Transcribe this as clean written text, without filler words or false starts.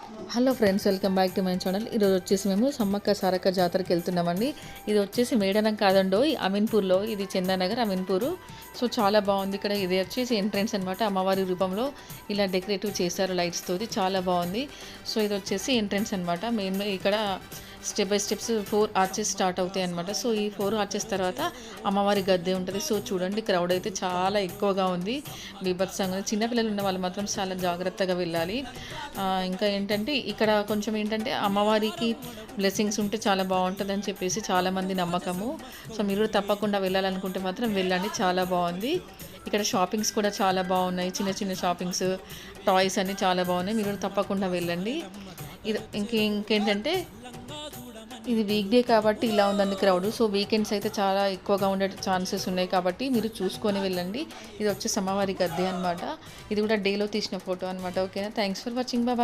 Hello friends, welcome back to my channel. ఈరోజు వచ్చేసి మేము సమ్మక్క సారక్క జాతరకి వెళ్తున్నామండి. ఇది వచ్చేసి మేడారం కాదండోయ్, అమీన్పూర్లో. ఇది చందానగర్ అమీన్పూరు. సో చాలా బాగుంది. ఇక్కడ ఇది వచ్చేసి ఎంట్రెన్స్ అనమాట. అమ్మవారి రూపంలో ఇలా డెకరేటివ్ చేశారు లైట్స్ తోటి, చాలా బాగుంది. సో ఇది వచ్చేసి ఎంట్రెన్స్ అనమాట. మెయిన్ ఇక్కడ step by steps 4 arches start అవుతాయి అనమాట. సో ఈ 4 ఆర్చెస్ తర్వాత అమ్మవారి గద్దె ఉంటుంది. సో చూడండి, క్రౌడ్ అయితే చాలా ఎక్కువగా ఉంది, బీభత్సంగా. చిన్నపిల్లలు ఉన్న వాళ్ళు మాత్రం చాలా జాగ్రత్తగా వెళ్ళాలి. ఇంకా ఏంటంటే ఇక్కడ కొంచెం ఏంటంటే అమ్మవారికి బ్లెస్సింగ్స్ ఉంటే చాలా బాగుంటుంది అని చెప్పేసి చాలామంది నమ్మకము. సో మీరు తప్పకుండా వెళ్ళాలనుకుంటే మాత్రం వెళ్ళండి, చాలా బాగుంది. ఇక్కడ షాపింగ్స్ కూడా చాలా బాగున్నాయి, చిన్న చిన్న షాపింగ్స్, టాయ్స్ అన్నీ చాలా బాగున్నాయి. మీరు తప్పకుండా వెళ్ళండి. ఇది ఇంకేంటంటే ఇది వీక్ డే కాబట్టి ఇలా ఉందండి క్రౌడ్. సో వీకెండ్స్ అయితే చాలా ఎక్కువగా ఉండే ఛాన్సెస్ ఉన్నాయి కాబట్టి మీరు చూసుకొని వెళ్ళండి. ఇది వచ్చేసి అమ్మవారి గద్దె అనమాట. ఇది కూడా డేలో తీసిన ఫోటో అనమాట. ఓకేనా, థ్యాంక్స్ ఫర్ వాచింగ్, బాయ్.